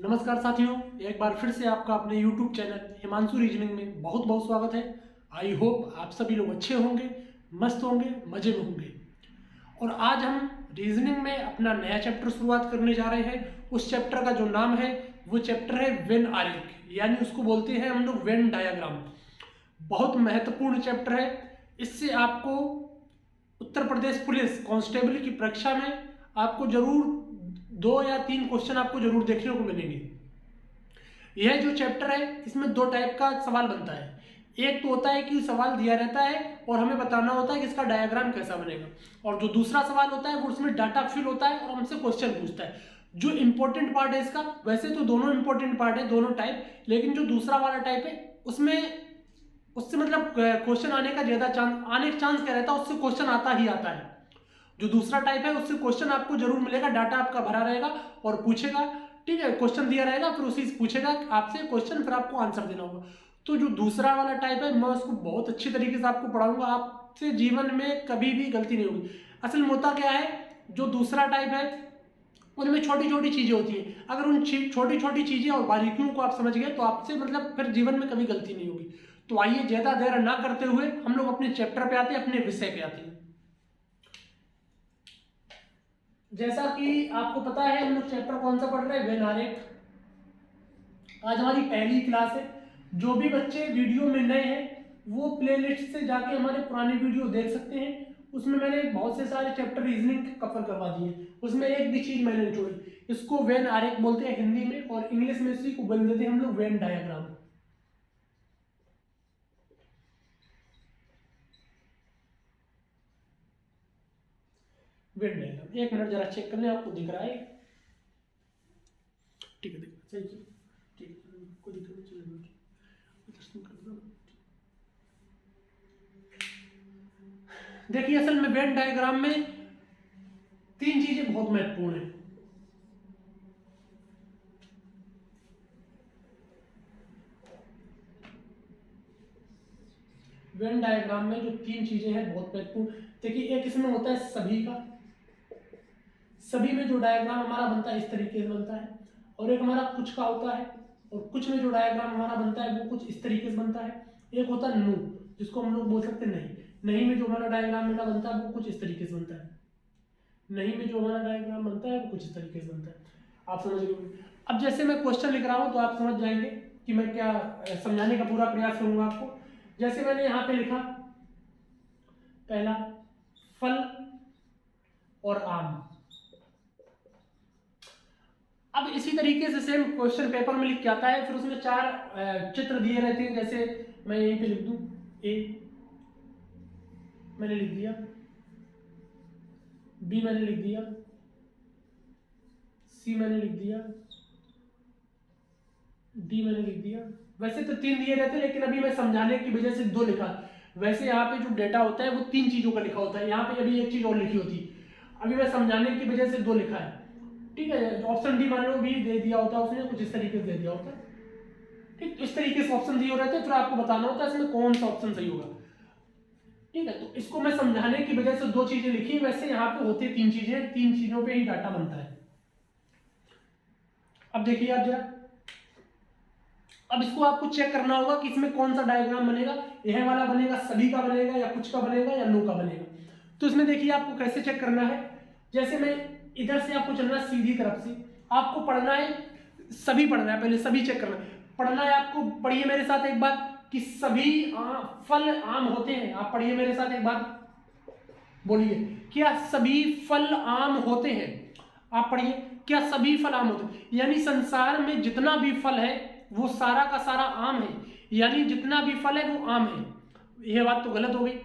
नमस्कार साथियों, एक बार फिर से आपका अपने YouTube चैनल हिमांशु रीजनिंग में बहुत बहुत स्वागत है। आई होप आप सभी लोग अच्छे होंगे, मस्त होंगे, मजे में होंगे। और आज हम रीजनिंग में अपना नया चैप्टर शुरुआत करने जा रहे हैं। उस चैप्टर का जो नाम है वो चैप्टर है वेन आरेख, यानी उसको बोलते हैं हम लोग वेन डायग्राम। बहुत महत्वपूर्ण चैप्टर है। इससे आपको उत्तर प्रदेश पुलिस कांस्टेबल की परीक्षा में आपको जरूर 2 या 3 क्वेश्चन आपको जरूर देखने को मिलेंगे। यह जो चैप्टर है इसमें 2 टाइप का सवाल बनता है। एक तो होता है कि सवाल दिया रहता है और हमें बताना होता है कि इसका डायग्राम कैसा बनेगा, और जो दूसरा सवाल होता है वो उसमें डाटा फिल होता है और हमसे क्वेश्चन पूछता है। जो इंपॉर्टेंट पार्ट है इसका, वैसे तो दोनों इंपॉर्टेंट पार्ट है, दोनों टाइप, लेकिन जो दूसरा वाला टाइप है उसमें उससे मतलब क्वेश्चन आने का ज्यादा चांस क्या रहता है, उससे क्वेश्चन आता ही आता है। जो दूसरा टाइप है उससे क्वेश्चन आपको जरूर मिलेगा, डाटा आपका भरा रहेगा और पूछेगा, ठीक है, क्वेश्चन दिया रहेगा, फिर उसी से पूछेगा आपसे क्वेश्चन, फिर आपको आंसर देना होगा। तो जो दूसरा वाला टाइप है मैं उसको बहुत अच्छी तरीके से आपको पढ़ाऊंगा, आपसे जीवन में कभी भी गलती नहीं होगी। असल में होता क्या है, जो दूसरा टाइप है उनमें छोटी छोटी चीजें होती हैं। अगर उन छोटी छोटी चीजें और बारीकियों को आप समझ गए तो आपसे मतलब फिर जीवन में कभी गलती नहीं होगी। तो आइए ज्यादा देर ना करते हुए हम लोग अपने चैप्टर पे आते हैं, अपने विषय पे आते हैं। जैसा कि आपको पता है हम लोग चैप्टर कौन सा पढ़ रहे हैं, वेन आरेख। आज हमारी पहली क्लास है। जो भी बच्चे वीडियो में नए हैं वो प्लेलिस्ट से जाके हमारे पुराने वीडियो देख सकते हैं। उसमें मैंने बहुत से सारे चैप्टर रीजनिंग कवर करवा दिए, उसमें एक भी चीज मैंने नहीं छोड़ी। इसको वेन आरेख बोलते हैं हिंदी में, और इंग्लिश में इसी को बोल देते हैं हम लोग वेन डायग्राम। वेन डायग्राम, एक मिनट जरा चेक कर लें, आपको दिख रहा है? ठीक है, दिख रहा है, सही, ठीक है, कोई दिक्कत नहीं, चलेगा। देखिए असल में वेन डायग्राम में 3 चीजें बहुत महत्वपूर्ण है। वेन डायग्राम में जो 3 चीजें हैं बहुत महत्वपूर्ण। देखिए एक इसमें होता है सभी का, सभी में जो डायग्राम हमारा बनता है इस तरीके से बनता है, और एक हमारा कुछ का होता है, और कुछ में जो डायग्राम हमारा बनता है वो कुछ इस तरीके से बनता है। एक होता है नो, जिसको हम लोग बोल सकते हैं नहीं। नहीं में जो हमारा डायग्राम बेटा बनता है वो कुछ इस तरीके से बनता है। नहीं में जो हमारा डायग्राम बनता है वो कुछ इस तरीके से बनता है। आप समझ गए? अब जैसे मैं क्वेश्चन लिख रहा हूं तो आप समझ जाएंगे कि मैं क्या समझाने का पूरा प्रयास करूंगा आपको। जैसे मैंने यहां पे लिखा पहला फल और आम। अब इसी तरीके से सेम क्वेश्चन पेपर में लिख के आता है, फिर उसमें 4 चित्र दिए रहते हैं। जैसे मैं यहीं पे लिख दूं ए, मैंने लिख दिया, बी मैंने लिख दिया, सी मैंने लिख दिया, डी मैंने लिख दिया। वैसे तो 3 दिए रहते हैं, लेकिन अभी मैं समझाने की वजह से 2 लिखा। वैसे यहाँ पे जो डेटा होता है वो 3 चीजों का लिखा होता है, यहाँ पे अभी एक चीज और लिखी होती, अभी मैं समझाने की वजह से 2 लिखा है। ठीक है, ऑप्शन डी मान लो भी दे दिया होता है उसने, कुछ इस तरीके से दे दिया होता है। ठीक, तो इस तरीके से ऑप्शन दिए रहते हैं, फिर आपको बताना होता है इसमें कौन सा ऑप्शन सही होगा। ठीक है, तो इसको मैं समझाने की वजह से 2 चीजें लिखी। वैसे यहाँ पे होती है 3 चीजें, 3 चीजों पे ही डाटा बनता है। अब देखिए आप जरा, अब इसको आपको चेक करना होगा कि इसमें कौन सा डायग्राम बनेगा, यह वाला बनेगा, सभी का बनेगा, या कुछ का बनेगा, या नो का बनेगा। तो इसमें देखिए आपको कैसे चेक करना है। जैसे मैं इधर से आपको चलना है सीधी तरफ से, आपको पढ़ना है, सभी पढ़ना है, पहले सभी चेक करना है। पढ़ना है आपको, पढ़िए मेरे साथ एक बार कि सभी फल आम होते हैं। आप पढ़िए मेरे साथ एक बार, बोलिए क्या सभी फल आम होते हैं। आप पढ़िए क्या सभी फल आम होते हैं, यानी संसार में जितना भी फल है वो सारा का सारा आम है, यानी जितना भी फल है वो आम है। यह बात तो गलत हो गई।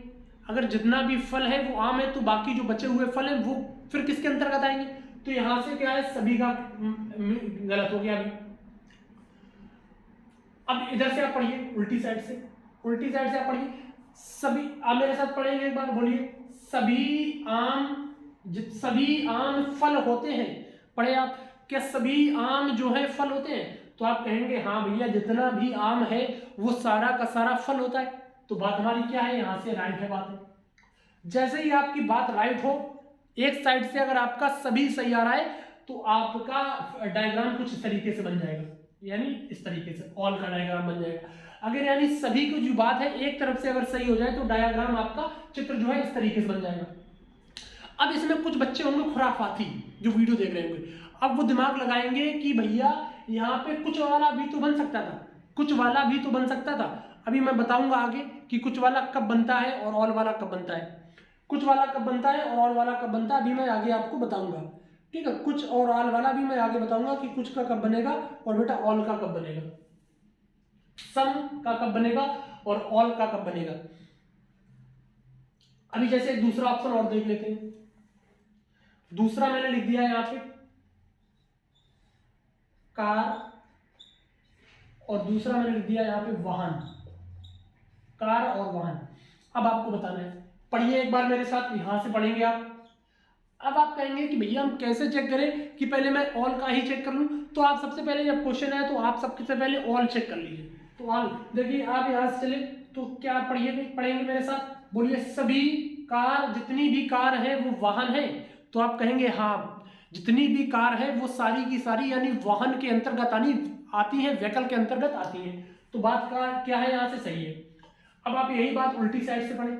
अगर जितना भी फल है वो आम है तो बाकी जो बचे हुए फल हैं वो फिर किसके अंतर्गत आएंगे? तो यहां से क्या है, सभी का गलत हो गया अभी। अब इधर से आप पढ़िए उल्टी साइड से, उल्टी साइड से आप पढ़िए सभी। आप मेरे साथ पढ़ेंगे एक बार, बोलिए सभी आम फल होते हैं। पढ़े आप, क्या सभी आम जो है फल होते हैं? तो आप कहेंगे हाँ भैया, जितना भी आम है वो सारा का सारा फल होता है। तो बात हमारी क्या है, यहां से राइट है बात है। जैसे ही आपकी बात राइट हो, एक साइड से अगर आपका सभी सही आ रहा है तो आपका डायग्राम कुछ इस तरीके से बन जाएगा, यानी इस तरीके से ऑल का डायग्राम बन जाएगा। अगर यानी सभी को जो बात है एक तरफ से अगर सही हो जाए तो डायग्राम आपका चित्र जो है इस तरीके से बन जाएगा। अब इसमें कुछ बच्चे होंगे खुराफाती जो वीडियो देख रहे होंगे, अब वो दिमाग लगाएंगे कि भैया यहाँ पे कुछ वाला भी तो बन सकता था, कुछ वाला भी तो बन सकता था। अभी मैं बताऊंगा आगे कि कुछ वाला कब बनता है और ऑल वाला कब बनता है, कुछ वाला कब बनता है और ऑल वाला कब बनता है, अभी मैं आगे आपको बताऊंगा। ठीक है, कुछ और ऑल वाला भी मैं आगे बताऊंगा कि कुछ का कब बनेगा और बेटा ऑल का कब बनेगा, सम का कब बनेगा और ऑल का कब बनेगा। अभी जैसे एक दूसरा ऑप्शन और देख लेते हैं। दूसरा मैंने लिख दिया है यहां पे कार, और दूसरा मैंने लिख दिया यहां पे वाहन, कार और वाहन। अब आपको बताना है, पढ़िए एक बार मेरे साथ, यहां से पढ़ेंगे आप। अब आप कहेंगे कि भैया हम कैसे चेक करें कि पहले मैं ऑल का ही चेक कर लूं, तो आप सबसे पहले जब क्वेश्चन है तो आप सबसे पहले ऑल चेक कर लीजिए। तो ऑल देखिए, आप यहां से चले तो क्या पढ़ेंगे मेरे साथ, बोलिए सभी कार, जितनी भी कार है वो वाहन है। तो आप कहेंगे हाँ, जितनी भी कार है वो सारी की सारी यानी वाहन के अंतर्गत आती है, व्हीकल के अंतर्गत आती है। तो बात का क्या है यहां से सही है। अब आप यही बात उल्टी साइड से पढ़ें,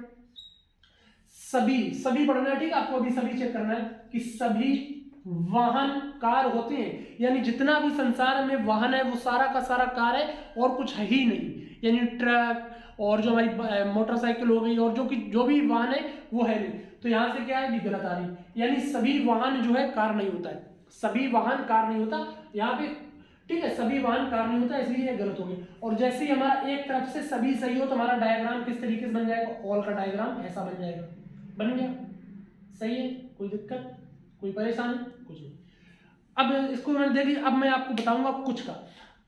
सभी पढ़ना है, ठीक है, आपको अभी सभी चेक करना है कि सभी वाहन कार होते हैं, यानी जितना भी संसार में वाहन है वो सारा का सारा कार है और कुछ है ही नहीं, यानी ट्रक और जो हमारी मोटरसाइकिल हो गई और जो भी वाहन है वो है नहीं। तो यहां से क्या है, भी गलत आ रही, यानी सभी वाहन जो है कार नहीं होता है, सभी वाहन कार नहीं होता यहाँ पे, ठीक है, सभी वाहन कार नहीं होता, इसलिए ये गलत हो गया। और जैसे ही हमारा एक तरफ से सभी सही हो तो हमारा डायग्राम किस तरीके से बन जाएगा, ऑल का डायग्राम ऐसा बन जाएगा, बन गया, सही है, कोई दिक्कत, कोई परेशानी, कुछ नहीं। अब इसको मैंने देखिए, अब मैं आपको बताऊंगा कुछ का।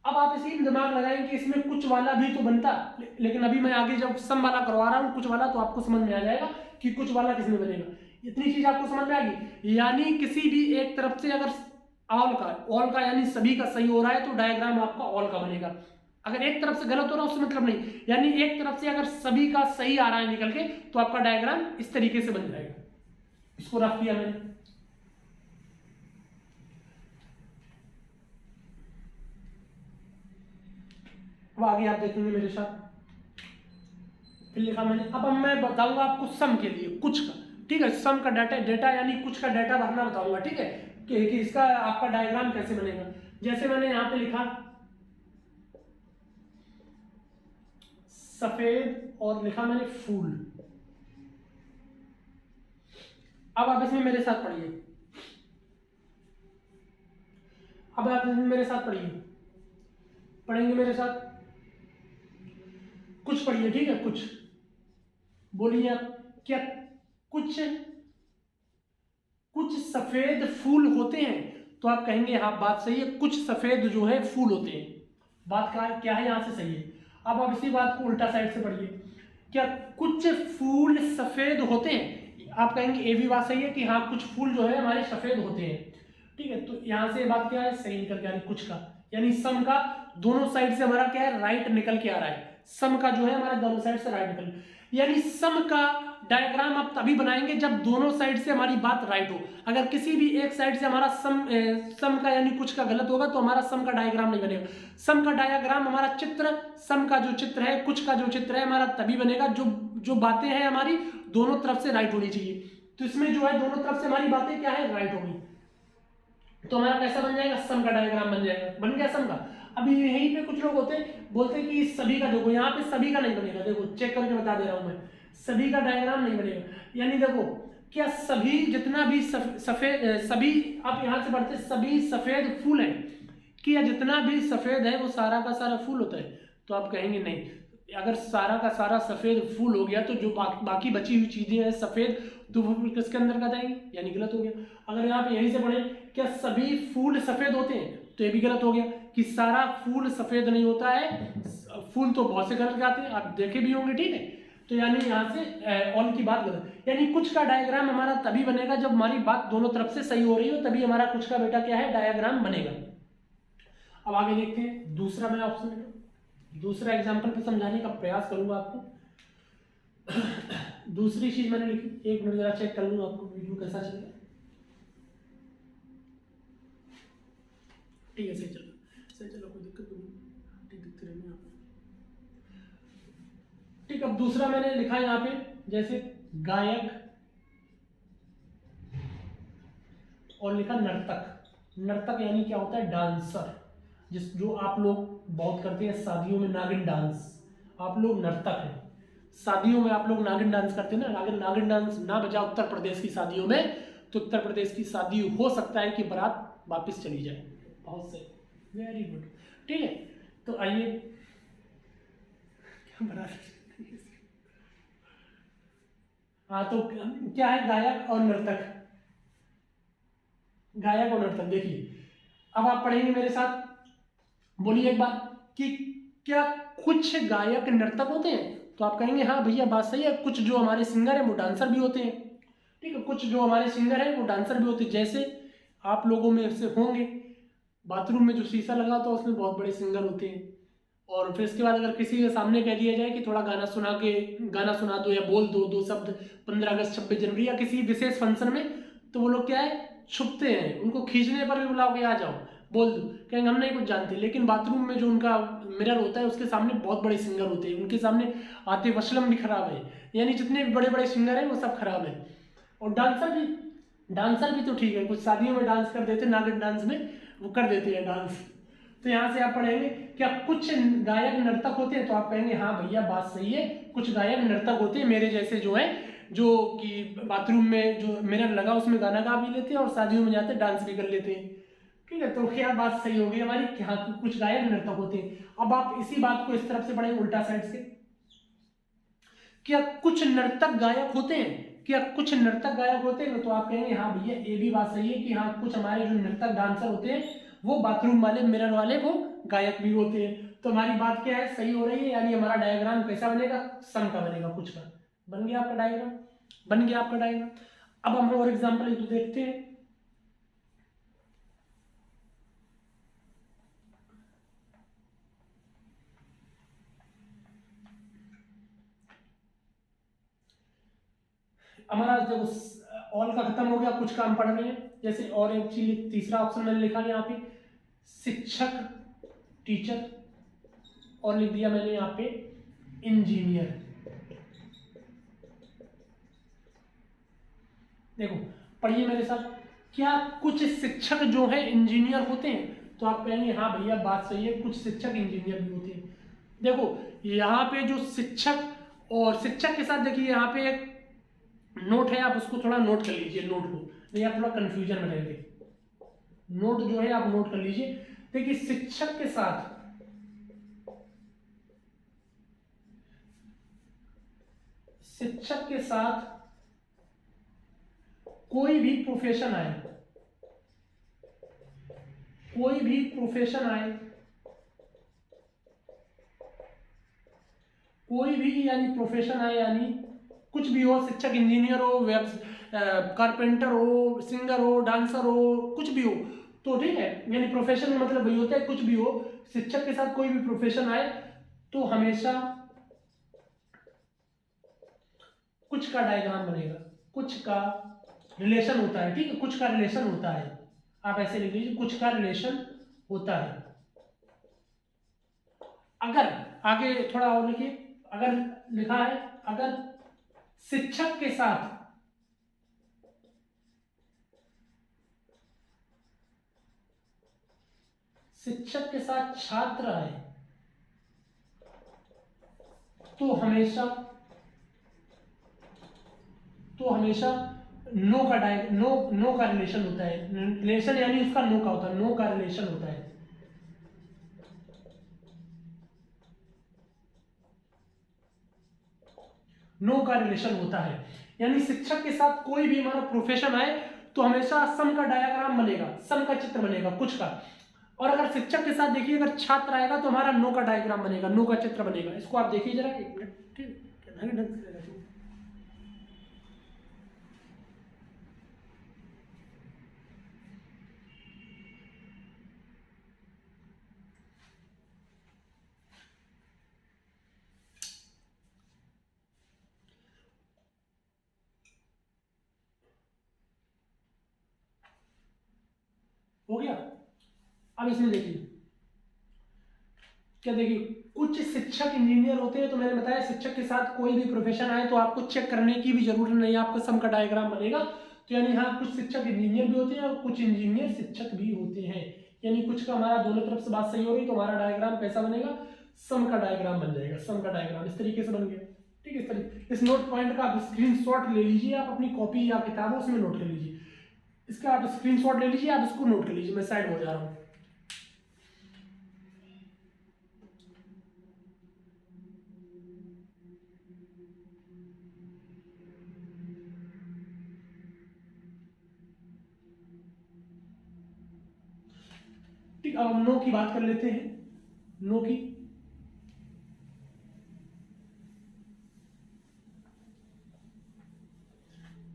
अब आप इसी में दिमाग लगाएं कि इसमें कुछ वाला भी तो बनता, लेकिन अभी मैं आगे जब सम वाला करवा रहा हूं कुछ वाला, तो आपको समझ में आ जाएगा कि कुछ वाला किसमें बनेगा। इतनी चीज आपको समझ में आ गई, यानी किसी भी एक तरफ से अगर ऑल का यानी सभी का सही हो रहा है तो डायग्राम आपका ऑल का बनेगा। अगर एक तरफ से गलत हो रहा है उससे मतलब नहीं, यानी एक तरफ से अगर सभी का सही आ रहा है निकल के तो आपका डायग्राम इस तरीके से बन जाएगा। इसको रख दिया मैंने। अब आगे आप देखेंगे मेरे साथ, फिर लिखा मैंने। अब मैं बताऊंगा आपको सम के लिए कुछ का, ठीक है, सम का डेटा यानी कुछ का डेटा भरना बताऊंगा, ठीक है, कि इसका आपका डायग्राम कैसे बनेगा। जैसे मैंने यहां पे लिखा सफेद और लिखा मैंने फूल। अब आप इसमें मेरे साथ पढ़िए, अब आप इसमें मेरे साथ पढ़ेंगे मेरे साथ, कुछ पढ़िए, ठीक है, कुछ बोलिए आप, क्या कुछ सफेद फूल होते हैं। तो आप कहेंगे हाँ बात सही है, कुछ सफेद जो है फूल होते हैं, बात का क्या है यहां से सही है। अब आप इसी बात को उल्टा साइड से पढ़िए, क्या कुछ फूल सफेद होते हैं। आप कहेंगे ये भी बात सही है कि हाँ कुछ फूल जो है हमारे सफेद होते हैं, ठीक है। तो यहां से बात क्या है, सही निकल के आ रही कुछ का, यानी सम का दोनों साइड से हमारा क्या है, राइट निकल के आ रहा है, सम का जो है हमारा दोनों साइड से राइट निकल, यानी सम का डायग्राम आप तभी बनाएंगे जब दोनों साइड से हमारी बात राइट हो। अगर किसी भी एक साइड से हमारा सम का यानी कुछ का गलत होगा तो हमारा सम का डायग्राम नहीं बनेगा। सम का डायग्राम हमारा चित्र, सम का जो चित्र है, कुछ का जो चित्र है हमारा तभी बनेगा जो बातें हैं हमारी दोनों तरफ से राइट होनी चाहिए। तो इसमें जो है दोनों तरफ से हमारी बातें क्या है, राइट होगी, तो हमारा कैसा बन जाएगा, सम का डायग्राम बन जाएगा। बन गया सम का। अभी यहीं पे कुछ लोग बोलते हैं कि सभी का, देखो यहाँ पे सभी का नहीं बनेगा, देखो चेक करके बता दे रहा हूं मैं, सभी का डायग्राम नहीं बनेगा। यानी देखो क्या सभी जितना भी सफेद सभी, आप यहां से बढ़ते सभी सफेद फूल है, कि या जितना भी सफेद है वो सारा का सारा फूल होता है। तो आप कहेंगे नहीं, अगर सारा का सारा सफेद फूल हो गया तो जो बाकी बची हुई चीजें हैं सफेद, तो वो किसके अंदर का जाएंगे, यानी गलत हो गया। अगर यहाँ पे यहीं से पढ़े क्या सभी फूल सफेद होते हैं, तो ये भी गलत हो गया कि सारा फूल सफेद नहीं होता है, फूल तो बहुत से कलर के आते हैं, आप देखे भी होंगे, ठीक है। तो यानी यहाँ से ऑल की बात गलत, यानी कुछ का डायग्राम हमारा तभी बनेगा जब हमारी बात दोनों तरफ से सही हो रही हो, तभी हमारा कुछ का बेटा क्या है, डायग्राम बनेगा। अब आगे देखते हैं दूसरा, मैं ऑप्शन दूसरा एग्जाम्पल पे समझाने का प्रयास करूंगा आपको। दूसरी चीज मैंने लिखी, एक मिनट जरा चेक कर लूं आपको वीडियो कैसा चलेगा। ठीक है, सही चलो, कोई दिक्कत नहीं, ठीक दिखते रहेंगे यहाँ पे। ठीक, अब दूसरा मैंने लिखा है यहाँ पे, जैसे गायक और लिखा नर्तक। नर्तक यानी क्या होता है, डांसर, जो आप लोग बहुत करते हैं शादियों में, नागिन डांस, आप लोग नर्तक हैं। शादियों में आप लोग नागिन डांस करते हैं ना, अगर नागिन डांस ना बजा उत्तर प्रदेश की शादियों में, तो उत्तर प्रदेश की शादी हो सकता है कि बारात वापस चली जाए। बहुत सही, वेरी गुड। ठीक है, तो आइए, हाँ, तो क्या है, गायक और नर्तक। गायक और नर्तक, देखिए अब आप पढ़ेंगे मेरे साथ, बोलिए एक बार कि क्या कुछ गायक नर्तक होते हैं, तो आप कहेंगे हाँ भैया बात सही है, कुछ जो हमारे सिंगर हैं वो डांसर भी होते हैं। ठीक है, कुछ जो हमारे सिंगर हैं वो डांसर भी होते हैं। जैसे आप लोगों में से होंगे, बाथरूम में जो शीशा लगा होता है उसमें बहुत बड़े सिंगर होते हैं। और फिर इसके बाद अगर किसी के सामने कह दिया जाए कि थोड़ा गाना सुना दो या बोल दो 2 शब्द 15 अगस्त 26 जनवरी या किसी विशेष फंक्शन में, तो वो लोग क्या है, छुपते हैं। उनको खींचने पर भी बुलाओगे आ जाओ बोल दो, कहेंगे हम नहीं कुछ जानते। लेकिन बाथरूम में जो उनका मिरर होता है उसके सामने बहुत बड़े सिंगर होते हैं, उनके सामने आतिफ असलम भी खराब है, यानी जितने भी बड़े बड़े सिंगर हैं वो सब खराब है। और डांसर भी तो ठीक है, कुछ शादियों में डांस कर देते, नागिन डांस में वो कर देते हैं डांस। तो यहाँ से आप पढ़ेंगे क्या कुछ गायक नर्तक होते हैं, तो आप कहेंगे हाँ भैया बात सही है, कुछ गायक नर्तक होते हैं मेरे जैसे जो है, जो कि बाथरूम में जो मिरर लगा उसमें गाना गा भी लेते हैं और शादियों में जाते डांस भी कर लेते हैं। ठीक है, तो क्या बात सही होगी हमारी, क्या कुछ गायक नर्तक होते हैं। अब आप इसी बात को इस तरफ से पढ़ेंगे उल्टा साइड से, क्या कुछ नर्तक गायक होते हैं, क्या कुछ नर्तक गायक होते हैं, तो आप कहेंगे हाँ भैया ये भी बात सही है कि हाँ कुछ हमारे जो नर्तक डांसर होते हैं वो बाथरूम वाले मिरर वाले वो गायक भी होते हैं। तो हमारी बात क्या है, सही हो रही है, यानी हमारा डायग्राम कैसा बनेगा, सम का बनेगा, कुछ का बन गया आपका डायग्राम, बन गया आपका डायग्राम। अब हम और एग्जाम्पल एक तो देखते हैं। हमारा जब ऑल का खत्म हो गया, कुछ काम पढ़ रहे हैं। जैसे और एक चीज, तीसरा ऑप्शन मैंने लिखा है यहाँ पे शिक्षक, टीचर, और लिख दिया मैंने यहाँ पे इंजीनियर। देखो पढ़िए मेरे साथ, क्या कुछ शिक्षक जो है इंजीनियर होते हैं, तो आप कहेंगे हाँ भैया बात सही है, कुछ शिक्षक इंजीनियर भी होते हैं। देखो यहाँ पे जो शिक्षक, और शिक्षक के साथ देखिए यहाँ पे एक नोट है, आप उसको थोड़ा नोट कर लीजिए, नोट को, नहीं आप थोड़ा कंफ्यूजन में रहेंगे। नोट जो है आप नोट कर लीजिए। देखिए शिक्षक के साथ कोई भी प्रोफेशन आए, कोई भी प्रोफेशन आए, कोई भी यानी प्रोफेशन आए, यानी कुछ भी हो, शिक्षक, इंजीनियर हो, वेब कारपेंटर हो, सिंगर हो, डांसर हो, कुछ भी हो, तो ठीक है, यानी प्रोफेशन मतलब वही होता है कुछ भी हो। शिक्षक के साथ कोई भी प्रोफेशन आए तो हमेशा कुछ का डायग्राम बनेगा, कुछ का रिलेशन होता है। ठीक है, कुछ का रिलेशन होता है, आप ऐसे लिख लीजिए, कुछ का रिलेशन होता है। अगर आगे थोड़ा और लिखिए, अगर लिखा है अगर शिक्षक के साथ छात्र आए तो हमेशा नो का रिलेशन होता है। रिलेशन यानी उसका नो का होता है, नो का रिलेशन होता है। नो का रिलेशन होता है, यानी शिक्षक के साथ कोई भी हमारा प्रोफेशन आए तो हमेशा सम का डायग्राम बनेगा, सम का चित्र बनेगा कुछ का। और अगर शिक्षक के साथ देखिए अगर छात्र आएगा तो हमारा नो का डायग्राम बनेगा, नो का चित्र बनेगा। इसको आप देखिए जरा, एक मिनट, ठीक, हो गया। अब इसमें देखिए क्या, देखिए कुछ शिक्षक इंजीनियर होते हैं, तो मैंने बताया शिक्षक के साथ कोई भी प्रोफेशन आए तो आपको चेक करने की भी जरूरत नहीं है, आपका सम का डायग्राम बनेगा। तो यानी हाँ, कुछ शिक्षक इंजीनियर भी होते हैं और कुछ इंजीनियर शिक्षक भी होते हैं, यानी कुछ का हमारा दोनों तरफ से बात सही हो रही, तो हमारा डायग्राम कैसा बनेगा, सम का डायग्राम बन जाएगा। सम का डायग्राम इस तरीके से बन गया, ठीक है। इस तरीके इस नोट पॉइंट का आप स्क्रीनशॉट ले लीजिए, आप अपनी कॉपी या किताब उसमें नोट कर लीजिए, इसका आप स्क्रीनशॉट ले लीजिए, आप इसको नोट कर लीजिए। मैं साइड हो जा रहा हूँ। ठीक, अब हम नो की बात कर लेते हैं। नो की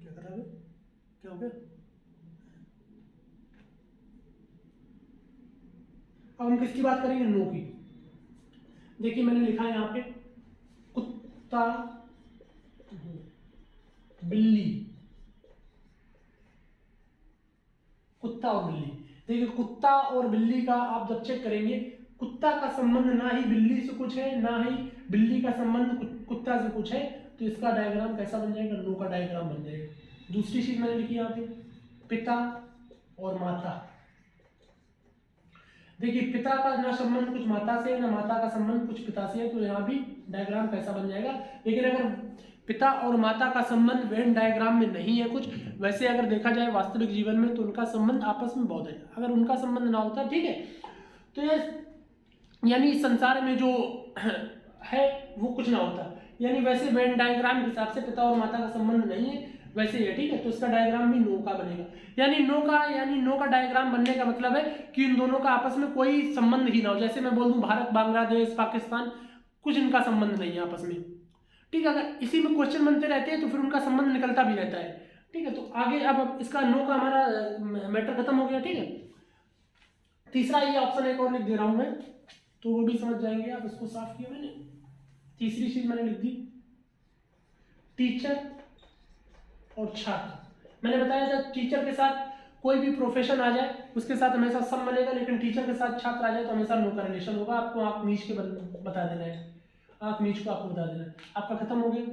क्या कर रहा है, क्या हो गया। अब हम किसकी बात करेंगे, नो की। देखिए मैंने लिखा है यहाँ पे कुत्ता, बिल्ली, कुत्ता और बिल्ली। देखिए कुत्ता और बिल्ली का आप जब चेक करेंगे, कुत्ता का संबंध ना ही बिल्ली से कुछ है, ना ही बिल्ली का संबंध कुत्ता से कुछ है, तो इसका डायग्राम कैसा बन जाएगा, नो का डायग्राम बन जाएगा। दूसरी चीज मैंने लिखी यहाँ पे पिता और माता। देखिए पिता का ना संबंध कुछ माता से है, ना माता का संबंध कुछ पिता से है, तो यहाँ भी डायग्राम कैसा बन जाएगा। लेकिन अगर पिता और माता का संबंध वेन डायग्राम में नहीं है कुछ, वैसे अगर देखा जाए वास्तविक जीवन में तो उनका संबंध आपस में बहुत है। अगर उनका संबंध ना होता, ठीक है, तो ये यानी संसार में जो है वो कुछ ना होता। यानी वैसे वेन डायग्राम के हिसाब से पिता और माता का संबंध नहीं है, वैसे ही है, ठीक है। तो इसका डायग्राम भी नो का बनेगा। यानी नो का डायग्राम बनने का मतलब है कि इन दोनों का आपस में कोई संबंध ही ना हो। जैसे मैं बोल दूं भारत, बांग्लादेश, पाकिस्तान, कुछ इनका संबंध नहीं है आपस में, ठीक है। अगर इसी में क्वेश्चन बनते रहते हैं तो फिर उनका संबंध निकलता भी रहता है, ठीक है। तो आगे अब इसका नो का हमारा मैटर खत्म हो गया, ठीक है। तीसरा ये ऑप्शन एक और लिख दे रहा हूं मैं, तो वो भी समझ जाएंगे आप। इसको साफ किया मैंने, तीसरी चीज मैंने लिख दी टीचर और छात्र। मैंने बताया था टीचर के साथ कोई भी प्रोफेशन आ जाए उसके साथ हमेशा सम बनेगा, लेकिन टीचर के साथ छात्र आ जाए तो हमेशा नो का रिलेशन होगा। आपको आंख मीच के बता देना है, आंख मीच को आपको बता देना है। आपका खत्म हो गया।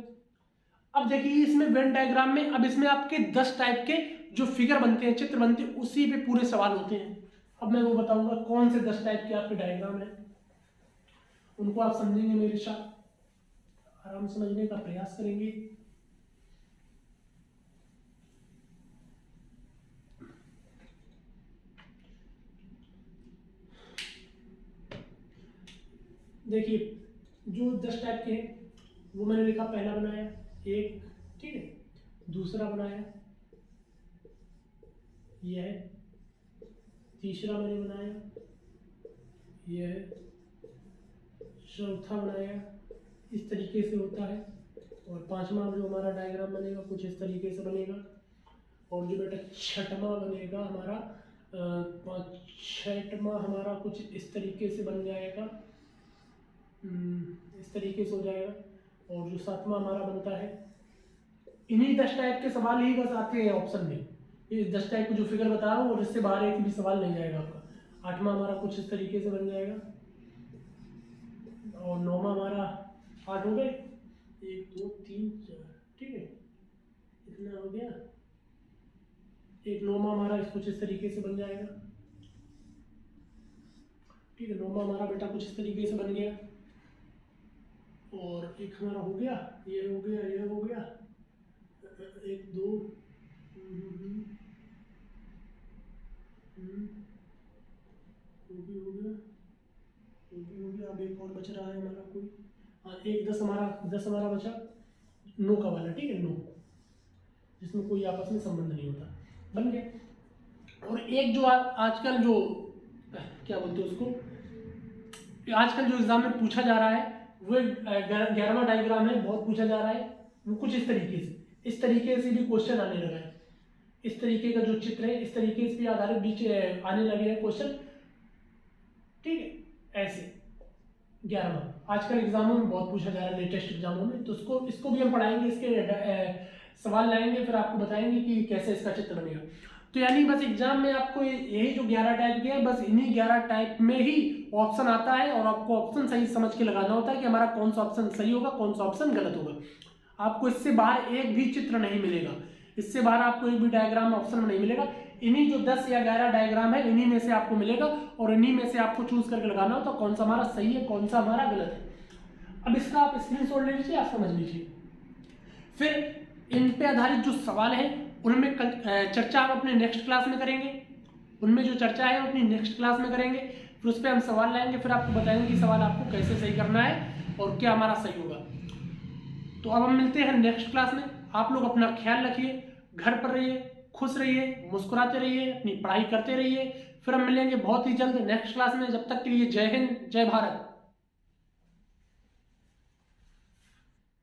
अब देखिए इसमें वेन डायग्राम में, अब इसमें आपके 10 टाइप के जो फिगर बनते हैं, चित्र बनते हैं, उसी पे पूरे सवाल होते हैं। अब मैं वो बताऊंगा कौन से 10 टाइप के आपके डायग्राम है, उनको आप समझेंगे, मेरे साथ आराम समझने का प्रयास करेंगे। देखिए जो 10 टाइप के हैं वो मैंने लिखा, पहला बनाया एक, ठीक है, दूसरा बनाया यह है, तीसरा मैंने बनाया यह है, चौथा बनाया इस तरीके से होता है, और पांचवा जो हमारा डायग्राम बनेगा कुछ इस तरीके से बनेगा, और जो बेटा छठवां बनेगा हमारा, छठवां हमारा कुछ इस तरीके से बन जाएगा, इस तरीके से हो जाएगा, और जो सातवां हमारा बनता है, इन्हीं 10 टाइप के सवाल ही बस आते हैं ऑप्शन में। ये 10 टाइप के जो फिगर बता रहा हूँ और इससे बाहर एक भी सवाल नहीं जाएगा आपका। आठवां हमारा कुछ इस तरीके से बन जाएगा, और नौवां हमारा 8 हो गए, 1 2 3 4, ठीक है, इतना हो गया। एक नौवां हमारा कुछ इस तरीके से बन जाएगा, ठीक है, नौवां हमारा बेटा कुछ इस तरीके से बन गया, और एक हमारा हो गया, ये हो गया, ये हो गया, 1 2 वो भी हो गया, वो भी हो गया। अब एक और बच रहा है हमारा कोई, हाँ, एक 10 हमारा बचा नो का वाला, ठीक है, नो, जिसमें कोई आपस में संबंध नहीं होता, बन गया। और एक जो आजकल जो क्या बोलते हैं उसको, आजकल जो एग्जाम में पूछा जा रहा है वो 11वां डायग्राम है, बहुत पूछा जा रहा है, वो कुछ इस तरीके से भी क्वेश्चन आने लगा है। इस तरीके का जो चित्र है, इस तरीके से भी आधारित बीच आने लगे हैं क्वेश्चन, ठीक है, ऐसे 11वां आजकल एग्जामों में बहुत पूछा जा रहा है, लेटेस्ट एग्जामों में, तो इसको भी हम पढ़ाएंगे, इसके सवाल लाएंगे, फिर आपको बताएंगे कि कैसे इसका चित्र बनेगा। तो यानी बस एग्जाम में आपको यही जो 11 टाइप के हैं, बस इन्हीं 11 टाइप में ही ऑप्शन आता है और आपको ऑप्शन सही समझ के लगाना होता है कि हमारा कौन सा ऑप्शन सही होगा, कौन सा ऑप्शन गलत होगा। आपको इससे बाहर एक भी चित्र नहीं मिलेगा, इससे बाहर आपको एक भी डायग्राम ऑप्शन में नहीं मिलेगा। इन्हीं जो 10 या 11 डायग्राम है, इन्हीं में से आपको मिलेगा और इन्हीं में से आपको चूज करके लगाना हो तो कौन सा हमारा सही है, कौन सा हमारा गलत है। अब इसका आप स्क्रीनशॉट ले लीजिए, आप समझ लीजिए। फिर इन पे आधारित जो सवाल है उनमें चर्चा हम अपने नेक्स्ट क्लास में करेंगे, उनमें जो चर्चा है अपनी नेक्स्ट क्लास में करेंगे। फिर उस पर हम सवाल लाएंगे, फिर आपको बताएंगे कि सवाल आपको कैसे सही करना है और क्या हमारा सही होगा। तो अब हम मिलते हैं नेक्स्ट क्लास में। आप लोग अपना ख्याल रखिए, घर पर रहिए, खुश रहिए, मुस्कुराते रहिए, अपनी पढ़ाई करते रहिए। फिर हम मिलेंगे बहुत ही जल्द नेक्स्ट क्लास में। जब तक के लिए जय हिंद, जय भारत।